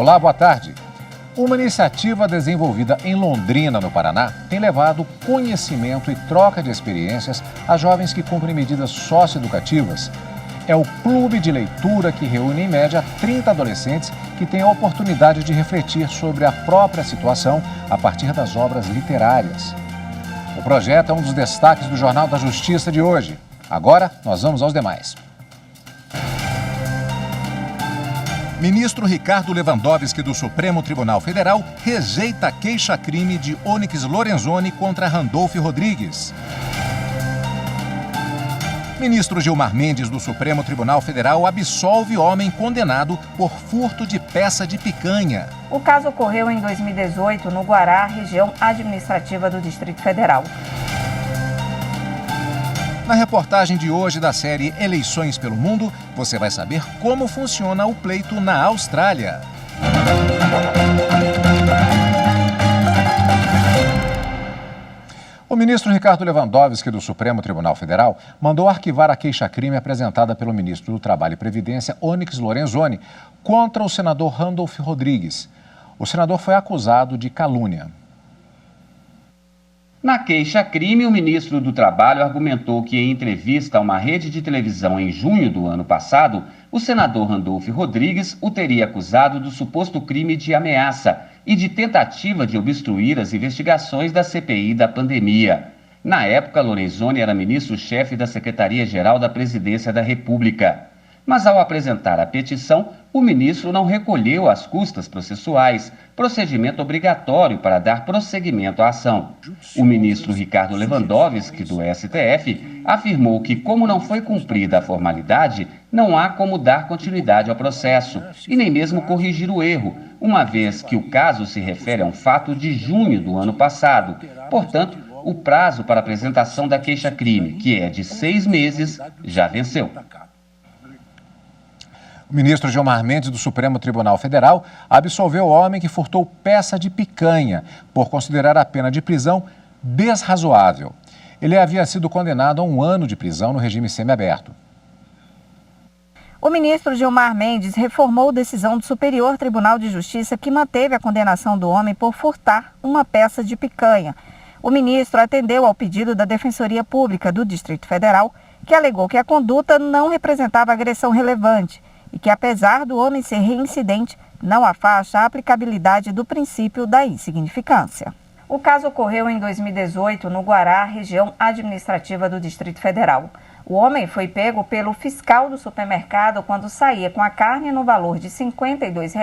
Olá, boa tarde. Uma iniciativa desenvolvida em Londrina, no Paraná, tem levado conhecimento e troca de experiências a jovens que cumprem medidas socioeducativas. É o clube de leitura que reúne, em média, 30 adolescentes que têm a oportunidade de refletir sobre a própria situação a partir das obras literárias. O projeto é um dos destaques do Jornal da Justiça de hoje. Agora, nós vamos aos demais. Ministro Ricardo Lewandowski, do Supremo Tribunal Federal, rejeita a queixa-crime de Onyx Lorenzoni contra Randolph Rodrigues. Ministro Gilmar Mendes, do Supremo Tribunal Federal, absolve homem condenado por furto de peça de picanha. O caso ocorreu em 2018 no Guará, região administrativa do Distrito Federal. Na reportagem de hoje da série Eleições pelo Mundo, você vai saber como funciona o pleito na Austrália. O ministro Ricardo Lewandowski, do Supremo Tribunal Federal, mandou arquivar a queixa-crime apresentada pelo ministro do Trabalho e Previdência, Onyx Lorenzoni, contra o senador Randolph Rodrigues. O senador foi acusado de calúnia. Na queixa-crime, o ministro do Trabalho argumentou que, em entrevista a uma rede de televisão em junho do ano passado, o senador Randolph Rodrigues o teria acusado do suposto crime de ameaça e de tentativa de obstruir as investigações da CPI da pandemia. Na época, Lorenzoni era ministro-chefe da Secretaria-Geral da Presidência da República. Mas, ao apresentar a petição, o ministro não recolheu as custas processuais, procedimento obrigatório para dar prosseguimento à ação. O ministro Ricardo Lewandowski, do STF, afirmou que, como não foi cumprida a formalidade, não há como dar continuidade ao processo e nem mesmo corrigir o erro, uma vez que o caso se refere a um fato de junho do ano passado. Portanto, o prazo para apresentação da queixa-crime, que é de 6 meses, já venceu. O ministro Gilmar Mendes, do Supremo Tribunal Federal, absolveu o homem que furtou peça de picanha por considerar a pena de prisão desrazoável. Ele havia sido condenado a 1 ano de prisão no regime semiaberto. O ministro Gilmar Mendes reformou decisão do Superior Tribunal de Justiça que manteve a condenação do homem por furtar uma peça de picanha. O ministro atendeu ao pedido da Defensoria Pública do Distrito Federal, que alegou que a conduta não representava agressão relevante e que, apesar do homem ser reincidente, não afasta a aplicabilidade do princípio da insignificância. O caso ocorreu em 2018 no Guará, região administrativa do Distrito Federal. O homem foi pego pelo fiscal do supermercado quando saía com a carne no valor de R$ 52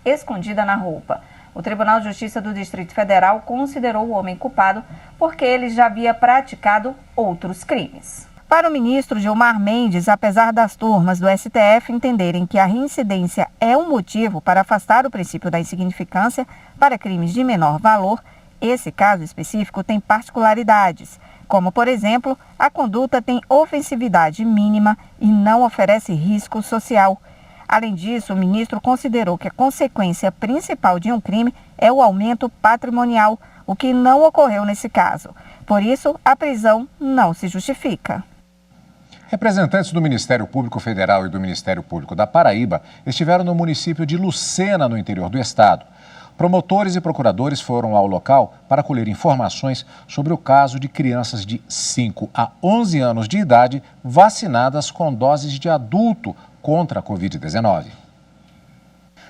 escondida na roupa. O Tribunal de Justiça do Distrito Federal considerou o homem culpado porque ele já havia praticado outros crimes. Para o ministro Gilmar Mendes, apesar das turmas do STF entenderem que a reincidência é um motivo para afastar o princípio da insignificância para crimes de menor valor, esse caso específico tem particularidades, como, por exemplo, a conduta tem ofensividade mínima e não oferece risco social. Além disso, o ministro considerou que a consequência principal de um crime é o aumento patrimonial, o que não ocorreu nesse caso. Por isso, a prisão não se justifica. Representantes do Ministério Público Federal e do Ministério Público da Paraíba estiveram no município de Lucena, no interior do estado. Promotores e procuradores foram ao local para colher informações sobre o caso de crianças de 5 a 11 anos de idade vacinadas com doses de adulto contra a Covid-19.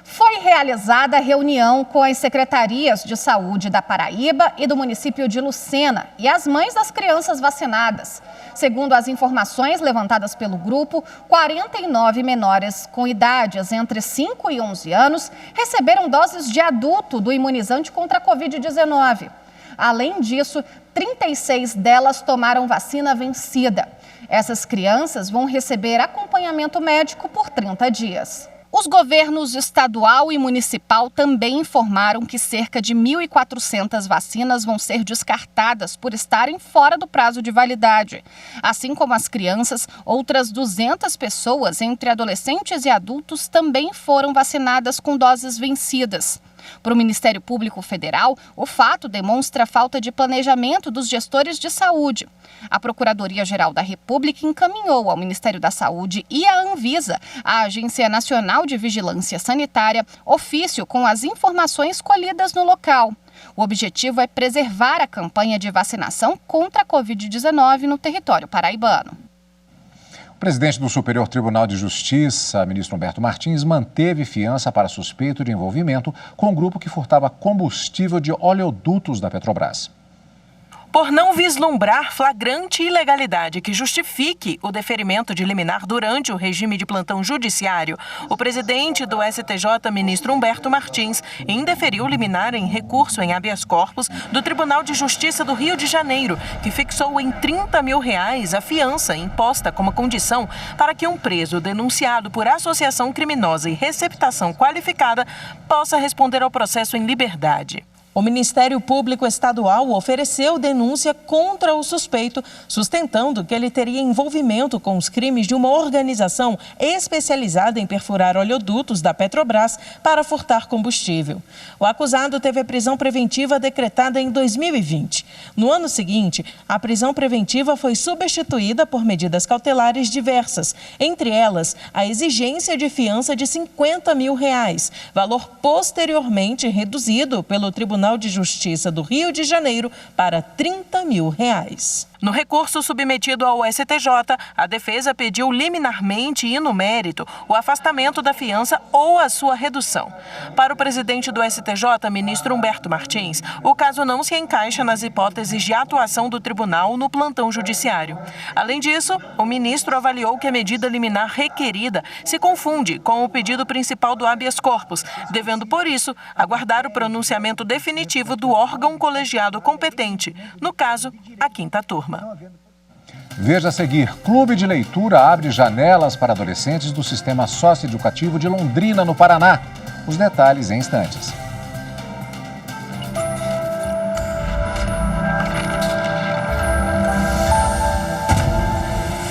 Foi realizada reunião com as secretarias de saúde da Paraíba e do município de Lucena e as mães das crianças vacinadas. Segundo as informações levantadas pelo grupo, 49 menores com idades entre 5 e 11 anos receberam doses de adulto do imunizante contra a Covid-19. Além disso, 36 delas tomaram vacina vencida. Essas crianças vão receber acompanhamento médico por 30 dias. Os governos estadual e municipal também informaram que cerca de 1.400 vacinas vão ser descartadas por estarem fora do prazo de validade. Assim como as crianças, outras 200 pessoas, entre adolescentes e adultos, também foram vacinadas com doses vencidas. Para o Ministério Público Federal, o fato demonstra falta de planejamento dos gestores de saúde. A Procuradoria-Geral da República encaminhou ao Ministério da Saúde e à Anvisa, a Agência Nacional de Vigilância Sanitária, ofício com as informações colhidas no local. O objetivo é preservar a campanha de vacinação contra a Covid-19 no território paraibano. O presidente do Superior Tribunal de Justiça, ministro Humberto Martins, manteve fiança para suspeito de envolvimento com um grupo que furtava combustível de oleodutos da Petrobras. Por não vislumbrar flagrante ilegalidade que justifique o deferimento de liminar durante o regime de plantão judiciário, o presidente do STJ, ministro Humberto Martins, indeferiu liminar em recurso em habeas corpus do Tribunal de Justiça do Rio de Janeiro, que fixou em R$30 mil a fiança imposta como condição para que um preso denunciado por associação criminosa e receptação qualificada possa responder ao processo em liberdade. O Ministério Público Estadual ofereceu denúncia contra o suspeito, sustentando que ele teria envolvimento com os crimes de uma organização especializada em perfurar oleodutos da Petrobras para furtar combustível. O acusado teve a prisão preventiva decretada em 2020. No ano seguinte, a prisão preventiva foi substituída por medidas cautelares diversas, entre elas a exigência de fiança de R$50 mil, valor posteriormente reduzido pelo Tribunal de Justiça do Rio de Janeiro para R$30 mil. No recurso submetido ao STJ, a defesa pediu liminarmente e no mérito o afastamento da fiança ou a sua redução. Para o presidente do STJ, ministro Humberto Martins, o caso não se encaixa nas hipóteses de atuação do tribunal no plantão judiciário. Além disso, o ministro avaliou que a medida liminar requerida se confunde com o pedido principal do habeas corpus, devendo, por isso, aguardar o pronunciamento definitivo do órgão colegiado competente, no caso, a 5ª turma. Veja a seguir: Clube de Leitura abre janelas para adolescentes do Sistema Socioeducativo de Londrina, no Paraná. Os detalhes em instantes.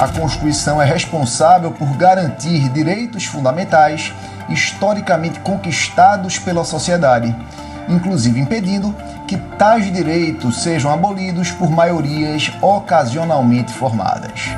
A Constituição é responsável por garantir direitos fundamentais historicamente conquistados pela sociedade, inclusive impedindo que tais direitos sejam abolidos por maiorias ocasionalmente formadas.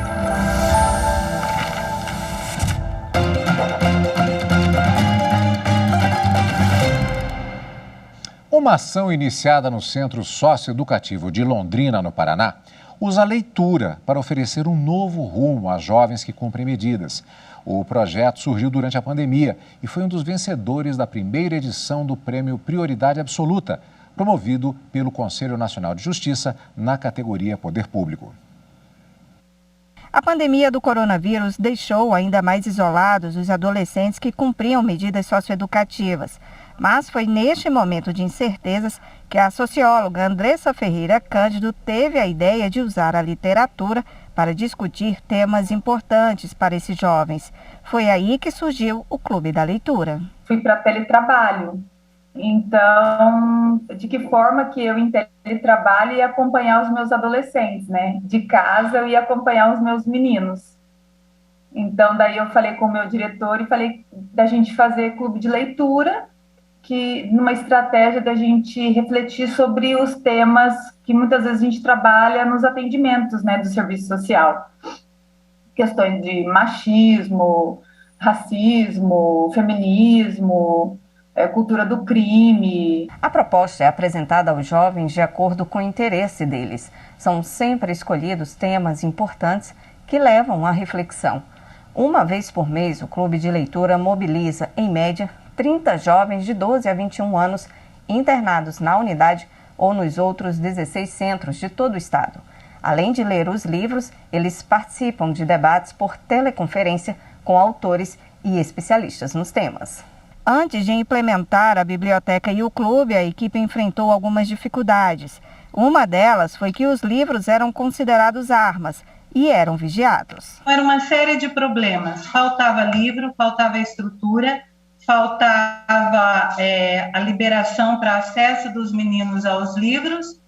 Uma ação iniciada no Centro Socioeducativo de Londrina, no Paraná, usa a leitura para oferecer um novo rumo a jovens que cumprem medidas. O projeto surgiu durante a pandemia e foi um dos vencedores da primeira edição do Prêmio Prioridade Absoluta, promovido pelo Conselho Nacional de Justiça na categoria Poder Público. A pandemia do coronavírus deixou ainda mais isolados os adolescentes que cumpriam medidas socioeducativas. Mas foi neste momento de incertezas que a socióloga Andressa Ferreira Cândido teve a ideia de usar a literatura para discutir temas importantes para esses jovens. Foi aí que surgiu o Clube da Leitura. Fui para teletrabalho. Então, de que forma que eu em teletrabalho ia acompanhar os meus adolescentes, né? De casa eu ia acompanhar os meus meninos. Então, daí eu falei com o meu diretor e falei da gente fazer clube de leitura, que numa estratégia da gente refletir sobre os temas que muitas vezes a gente trabalha nos atendimentos, né, do serviço social. Questões de machismo, racismo, feminismo, cultura do crime. A proposta é apresentada aos jovens de acordo com o interesse deles. São sempre escolhidos temas importantes que levam à reflexão. Uma vez por mês, o Clube de Leitura mobiliza, em média, 30 jovens de 12 a 21 anos internados na unidade ou nos outros 16 centros de todo o estado. Além de ler os livros, eles participam de debates por teleconferência com autores e especialistas nos temas. Antes de implementar a biblioteca e o clube, a equipe enfrentou algumas dificuldades. Uma delas foi que os livros eram considerados armas e eram vigiados. Era uma série de problemas. Faltava livro, faltava estrutura, faltava a liberação para acesso dos meninos aos livros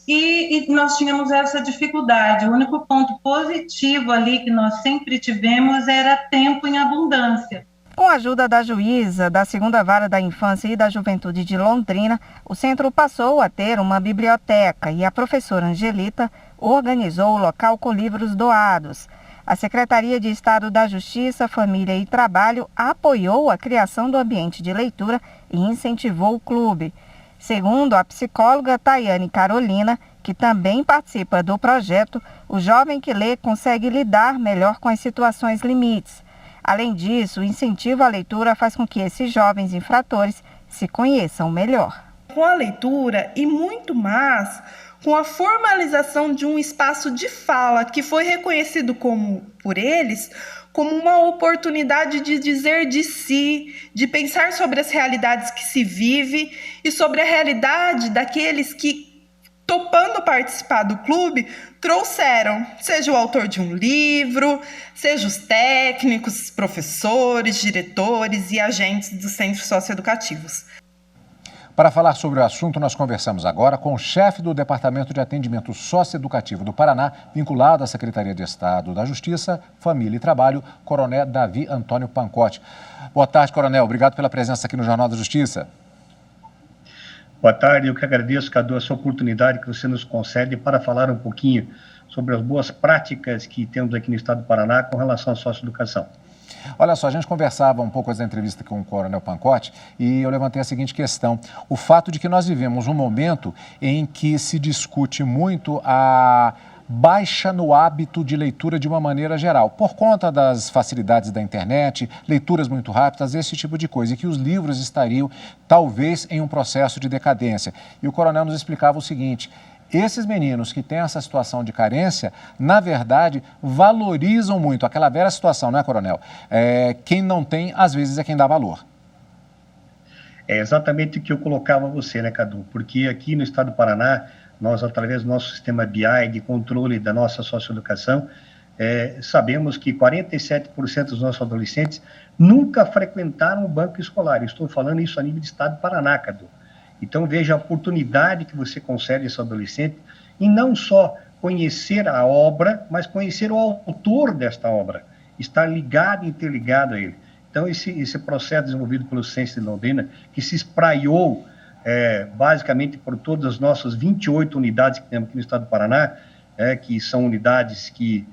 e nós tínhamos essa dificuldade. O único ponto positivo ali que nós sempre tivemos era tempo em abundância. Com a ajuda da juíza da 2ª Vara da Infância e da Juventude de Londrina, o centro passou a ter uma biblioteca e a professora Angelita organizou o local com livros doados. A Secretaria de Estado da Justiça, Família e Trabalho apoiou a criação do ambiente de leitura e incentivou o clube. Segundo a psicóloga Tayane Carolina, que também participa do projeto, o jovem que lê consegue lidar melhor com as situações limites. Além disso, o incentivo à leitura faz com que esses jovens infratores se conheçam melhor. Com a leitura e muito mais, com a formalização de um espaço de fala que foi reconhecido por eles como uma oportunidade de dizer de si, de pensar sobre as realidades que se vive e sobre a realidade daqueles que, topando participar do clube, trouxeram, seja o autor de um livro, seja os técnicos, professores, diretores e agentes dos centros socioeducativos. Para falar sobre o assunto, nós conversamos agora com o chefe do Departamento de Atendimento Socioeducativo do Paraná, vinculado à Secretaria de Estado da Justiça, Família e Trabalho, Coronel Davi Antônio Pancotti. Boa tarde, Coronel. Obrigado pela presença aqui no Jornal da Justiça. Boa tarde, eu que agradeço, Cadu, essa oportunidade que você nos concede para falar um pouquinho sobre as boas práticas que temos aqui no estado do Paraná com relação à socioeducação. Olha só, a gente conversava um pouco antes da entrevista com o Coronel Pancotti e eu levantei a seguinte questão. O fato de que nós vivemos um momento em que se discute muito a baixa no hábito de leitura de uma maneira geral, por conta das facilidades da internet, leituras muito rápidas, esse tipo de coisa, e que os livros estariam talvez em um processo de decadência. E o Coronel nos explicava o seguinte: esses meninos que têm essa situação de carência, na verdade, valorizam muito aquela velha situação, não é, Coronel? Quem não tem, às vezes, é quem dá valor. É exatamente o que eu colocava a você, né, Cadu? Porque aqui no estado do Paraná, nós, através do nosso sistema BI de controle da nossa socioeducação, sabemos que 47% dos nossos adolescentes nunca frequentaram o banco escolar. Eu estou falando isso a nível de estado do Paraná, Cadu. Então, veja a oportunidade que você concede a esse adolescente em não só conhecer a obra, mas conhecer o autor desta obra, estar ligado e interligado a ele. Então, esse processo desenvolvido pelo Censo de Londrina, que se espraiou basicamente por todas as nossas 28 unidades que temos aqui no estado do Paraná, que são unidades que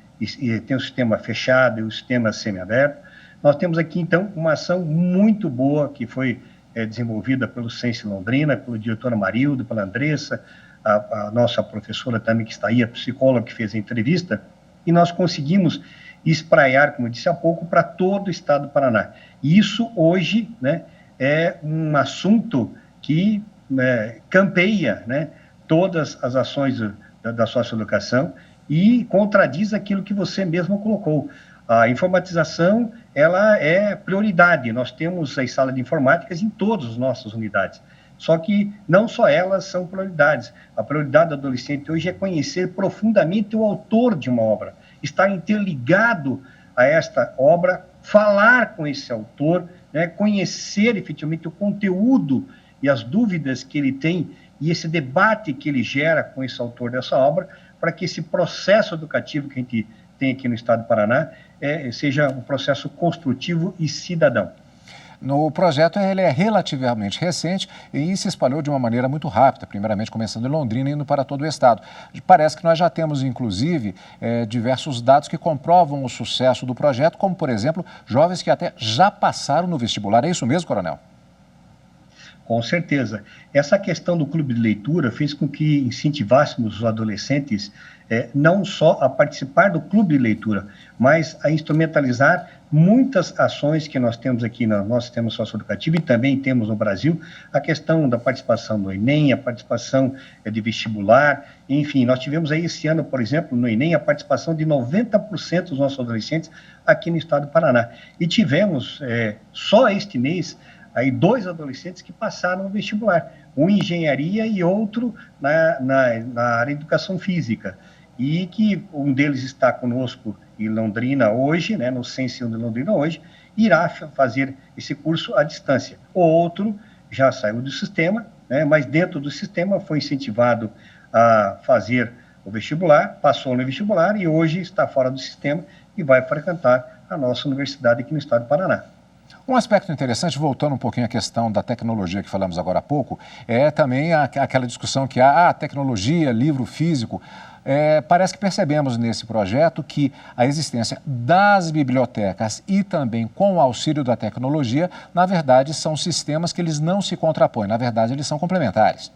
têm o sistema fechado e o sistema semiaberto. Nós temos aqui, então, uma ação muito boa que foi desenvolvida pelo Censo Londrina, pelo diretor Amarildo, pela Andressa, a nossa professora também que está aí, a psicóloga que fez a entrevista, e nós conseguimos espraiar, como eu disse há pouco, para todo o estado do Paraná. E isso hoje, né, é um assunto que campeia, né, todas as ações da socioeducação e contradiz aquilo que você mesmo colocou. A informatização, ela é prioridade. Nós temos as salas de informáticas em todas as nossas unidades. Só que não só elas são prioridades. A prioridade do adolescente hoje é conhecer profundamente o autor de uma obra, estar interligado a esta obra, falar com esse autor, né, conhecer efetivamente o conteúdo e as dúvidas que ele tem e esse debate que ele gera com esse autor dessa obra, para que esse processo educativo que a gente tem aqui no estado do Paraná seja um processo construtivo e cidadão. No projeto, ele é relativamente recente e se espalhou de uma maneira muito rápida, primeiramente começando em Londrina e indo para todo o estado. Parece que nós já temos, inclusive, diversos dados que comprovam o sucesso do projeto, como, por exemplo, jovens que até já passaram no vestibular. É isso mesmo, Coronel? Com certeza. Essa questão do clube de leitura fez com que incentivássemos os adolescentes não só a participar do clube de leitura, mas a instrumentalizar muitas ações que nós temos aqui no nosso sistema socioeducativo e também temos no Brasil, a questão da participação no Enem, a participação de vestibular, enfim, nós tivemos aí esse ano, por exemplo, no Enem, a participação de 90% dos nossos adolescentes aqui no estado do Paraná. E tivemos, só este mês, aí 2 adolescentes que passaram no vestibular, um em engenharia e outro na área de educação física, e que um deles está conosco em Londrina hoje, né, no Censo de Londrina hoje, irá fazer esse curso à distância. O outro já saiu do sistema, né, mas dentro do sistema foi incentivado a fazer o vestibular, passou no vestibular e hoje está fora do sistema e vai frequentar a nossa universidade aqui no estado do Paraná. Um aspecto interessante, voltando um pouquinho à questão da tecnologia que falamos agora há pouco, é também aquela discussão que há, tecnologia, livro físico. Parece que percebemos nesse projeto que a existência das bibliotecas e também com o auxílio da tecnologia, na verdade, são sistemas que eles não se contrapõem, na verdade, eles são complementares.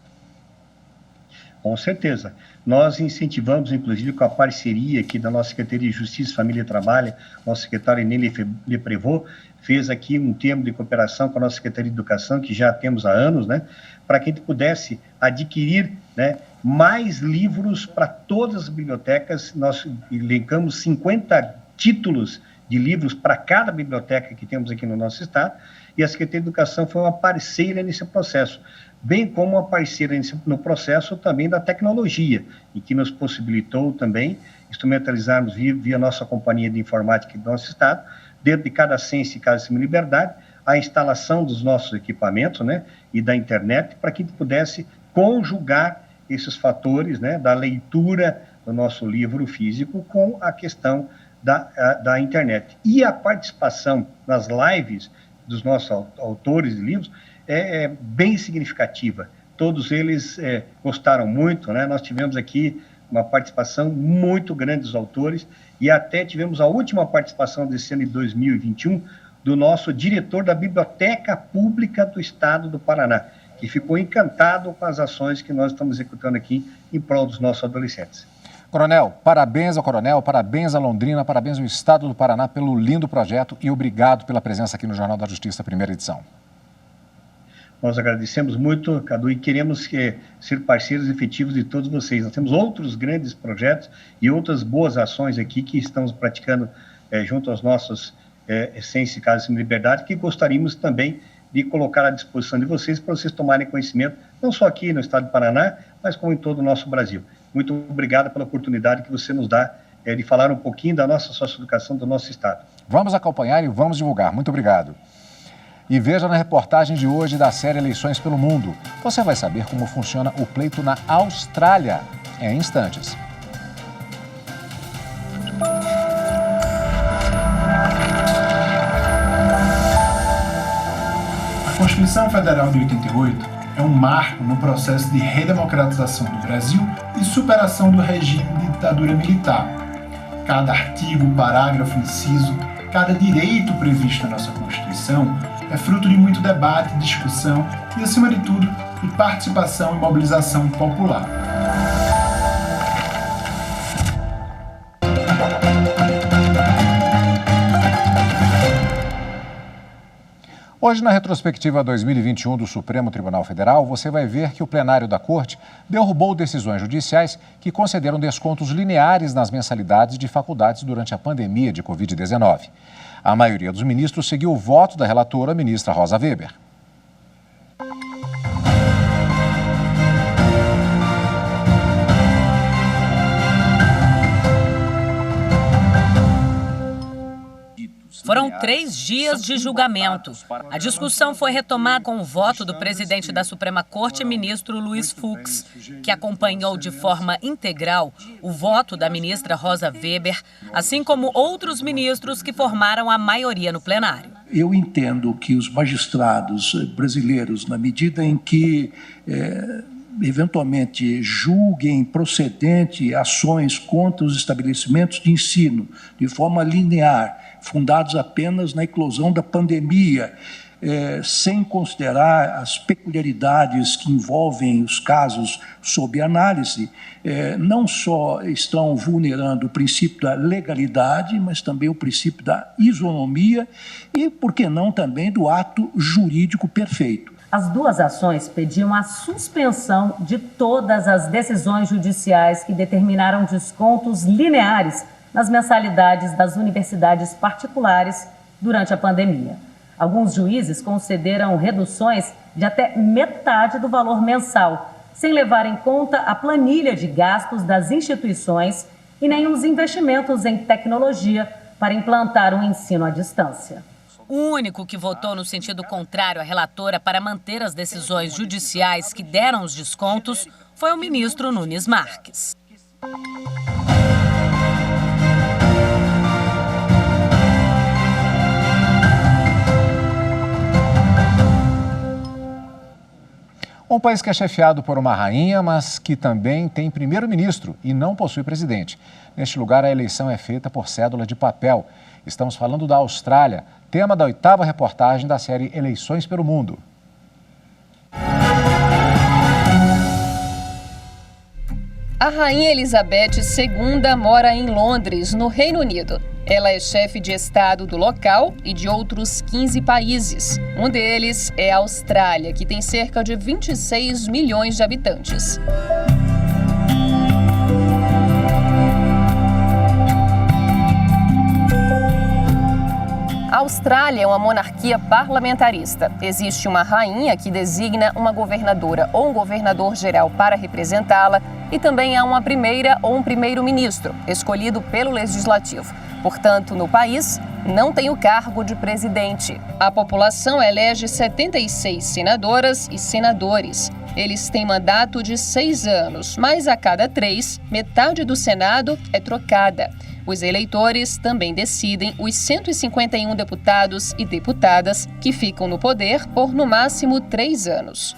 Com certeza. Nós incentivamos, inclusive, com a parceria aqui da nossa Secretaria de Justiça, Família e Trabalho, nosso secretário Enê Leprevô, fez aqui um termo de cooperação com a nossa Secretaria de Educação, que já temos há anos, né, para que a gente pudesse adquirir, né, mais livros para todas as bibliotecas. Nós elencamos 50 títulos de livros para cada biblioteca que temos aqui no nosso estado, e a Secretaria de Educação foi uma parceira nesse processo, bem como uma parceira no processo também da tecnologia, e que nos possibilitou também instrumentalizarmos via nossa companhia de informática do nosso estado, dentro de cada Sense e cada Semi-Liberdade, a instalação dos nossos equipamentos, né, e da internet, para que a gente pudesse conjugar esses fatores, né, da leitura do nosso livro físico com a questão da internet. E a participação nas lives dos nossos autores de livros é bem significativa. Todos eles gostaram muito, né? Nós tivemos aqui uma participação muito grande dos autores e até tivemos a última participação desse ano de 2021 do nosso diretor da Biblioteca Pública do Estado do Paraná, que ficou encantado com as ações que nós estamos executando aqui em prol dos nossos adolescentes. Coronel, parabéns ao Coronel, parabéns à Londrina, parabéns ao Estado do Paraná pelo lindo projeto e obrigado pela presença aqui no Jornal da Justiça, primeira edição. Nós agradecemos muito, Cadu, e queremos ser parceiros efetivos de todos vocês. Nós temos outros grandes projetos e outras boas ações aqui que estamos praticando junto aos nossos Sense e Casa Semi-Liberdade, que gostaríamos também de colocar à disposição de vocês para vocês tomarem conhecimento, não só aqui no estado do Paraná, mas como em todo o nosso Brasil. Muito obrigado pela oportunidade que você nos dá de falar um pouquinho da nossa socioeducação do nosso estado. Vamos acompanhar e vamos divulgar. Muito obrigado. E veja na reportagem de hoje da série Eleições pelo Mundo. Você vai saber como funciona o pleito na Austrália em instantes. A Constituição Federal de 88 é um marco no processo de redemocratização do Brasil e superação do regime de ditadura militar. Cada artigo, parágrafo, inciso, cada direito previsto na nossa Constituição é fruto de muito debate, discussão e, acima de tudo, de participação e mobilização popular. Hoje, na retrospectiva 2021 do Supremo Tribunal Federal, você vai ver que o plenário da Corte derrubou decisões judiciais que concederam descontos lineares nas mensalidades de faculdades durante a pandemia de Covid-19. A maioria dos ministros seguiu o voto da relatora, ministra Rosa Weber. Foram 3 dias de julgamento. A discussão foi retomada com o voto do presidente da Suprema Corte, ministro Luiz Fux, que acompanhou de forma integral o voto da ministra Rosa Weber, assim como outros ministros que formaram a maioria no plenário. Eu entendo que os magistrados brasileiros, na medida em que eventualmente julguem procedente ações contra os estabelecimentos de ensino de forma linear, fundados apenas na eclosão da pandemia, sem considerar as peculiaridades que envolvem os casos sob análise, não só estão vulnerando o princípio da legalidade, mas também o princípio da isonomia e, por que não, também do ato jurídico perfeito. As duas ações pediam a suspensão de todas as decisões judiciais que determinaram descontos lineares nas mensalidades das universidades particulares durante a pandemia. Alguns juízes concederam reduções de até metade do valor mensal, sem levar em conta a planilha de gastos das instituições e nem os investimentos em tecnologia para implantar o ensino à distância. O único que votou no sentido contrário à relatora para manter as decisões judiciais que deram os descontos foi o ministro Nunes Marques. Um país que é chefiado por uma rainha, mas que também tem primeiro-ministro e não possui presidente. Neste lugar, a eleição é feita por cédula de papel. Estamos falando da Austrália, tema da 8ª reportagem da série Eleições pelo Mundo. A Rainha Elizabeth II mora em Londres, no Reino Unido. Ela é chefe de Estado do local e de outros 15 países. Um deles é a Austrália, que tem cerca de 26 milhões de habitantes. A Austrália é uma monarquia parlamentarista. Existe uma rainha que designa uma governadora ou um governador geral para representá-la e também há uma primeira ou um primeiro-ministro, escolhido pelo legislativo. Portanto, no país, não tem o cargo de presidente. A população elege 76 senadoras e senadores. Eles têm mandato de 6 anos, mas a cada 3, metade do Senado é trocada. Os eleitores também decidem os 151 deputados e deputadas que ficam no poder por, no máximo, 3 anos.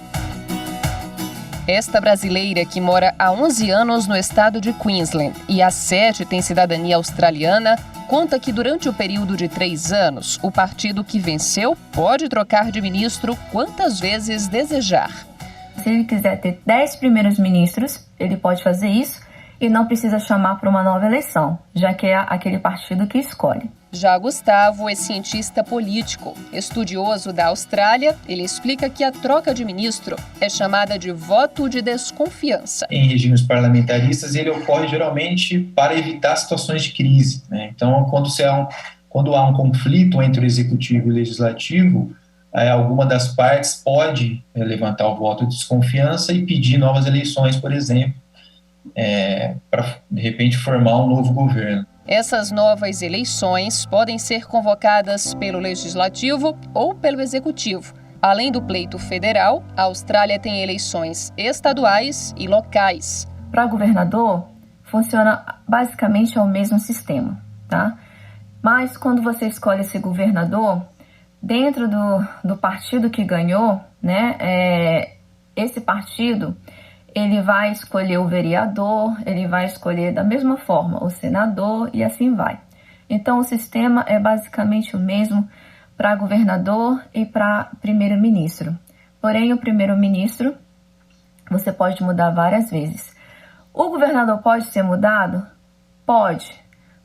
Esta brasileira, que mora há 11 anos no estado de Queensland e há 7 tem cidadania australiana, conta que durante o período de 3 anos, o partido que venceu pode trocar de ministro quantas vezes desejar. Se ele quiser ter 10 primeiros ministros, ele pode fazer isso e não precisa chamar para uma nova eleição, já que é aquele partido que escolhe. Já Gustavo é cientista político, estudioso da Austrália. Ele explica que a troca de ministro é chamada de voto de desconfiança. Em regimes parlamentaristas, ele ocorre geralmente para evitar situações de crise, né? Então, quando há um conflito entre o executivo e o legislativo, alguma das partes pode levantar o voto de desconfiança e pedir novas eleições, por exemplo, para, de repente, formar um novo governo. Essas novas eleições podem ser convocadas pelo Legislativo ou pelo Executivo. Além do pleito federal, a Austrália tem eleições estaduais e locais. Para governador, funciona basicamente o mesmo sistema, tá? Mas quando você escolhe esse governador, dentro do partido que ganhou, né, esse partido ele vai escolher o vereador, ele vai escolher da mesma forma o senador e assim vai. Então, o sistema é basicamente o mesmo para governador e para primeiro-ministro. Porém, o primeiro-ministro você pode mudar várias vezes. O governador pode ser mudado? Pode.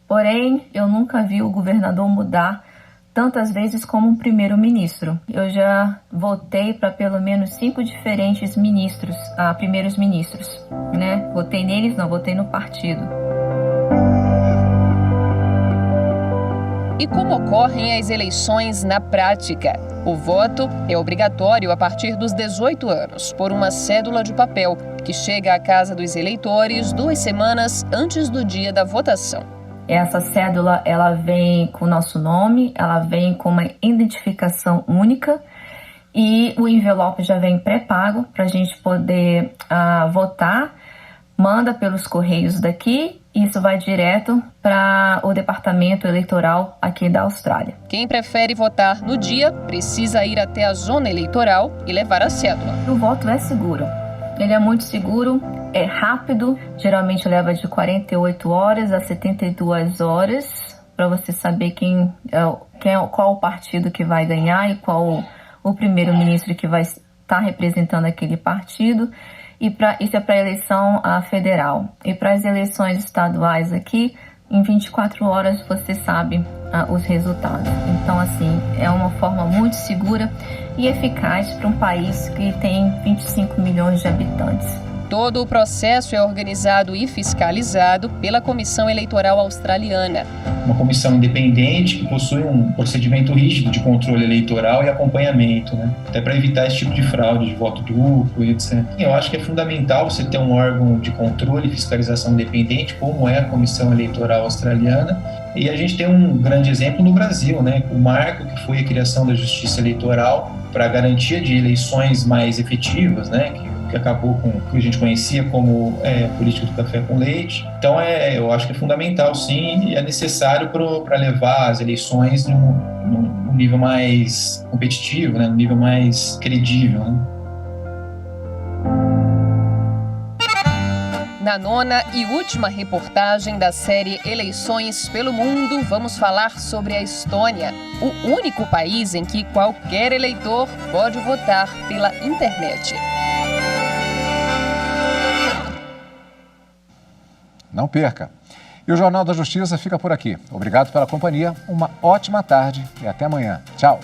Porém, eu nunca vi o governador mudar tantas vezes como um primeiro-ministro. Eu já votei para pelo menos 5 diferentes primeiros ministros, né? Votei neles, não, votei no partido. E como ocorrem as eleições na prática? O voto é obrigatório a partir dos 18 anos, por uma cédula de papel, que chega à casa dos eleitores 2 semanas antes do dia da votação. Essa cédula, ela vem com o nosso nome, ela vem com uma identificação única e o envelope já vem pré-pago para a gente poder votar. Manda pelos correios daqui e isso vai direto para o departamento eleitoral aqui da Austrália. Quem prefere votar no dia precisa ir até a zona eleitoral e levar a cédula. O voto é seguro. Ele é muito seguro, é rápido, geralmente leva de 48 horas a 72 horas para você saber qual o partido que vai ganhar e qual o primeiro-ministro que vai estar representando aquele partido. Isso é para a eleição federal. E para as eleições estaduais aqui, em 24 horas você sabe os resultados. Então, assim, é uma forma muito segura e eficaz para um país que tem 25 milhões de habitantes. Todo o processo é organizado e fiscalizado pela Comissão Eleitoral Australiana. Uma comissão independente que possui um procedimento rígido de controle eleitoral e acompanhamento, né? Até para evitar esse tipo de fraude, de voto duplo e etc. Eu acho que é fundamental você ter um órgão de controle e fiscalização independente, como é a Comissão Eleitoral Australiana. E a gente tem um grande exemplo no Brasil, né? O marco que foi a criação da Justiça Eleitoral para a garantia de eleições mais efetivas, né? Que acabou com o que a gente conhecia como política do café com leite. Então, eu acho que é fundamental, sim, e é necessário para levar as eleições num nível mais competitivo, né, num nível mais credível, né? a 9ª e última reportagem da série Eleições pelo Mundo, vamos falar sobre a Estônia, o único país em que qualquer eleitor pode votar pela internet. Não perca! E o Jornal da Justiça fica por aqui. Obrigado pela companhia, uma ótima tarde e até amanhã. Tchau!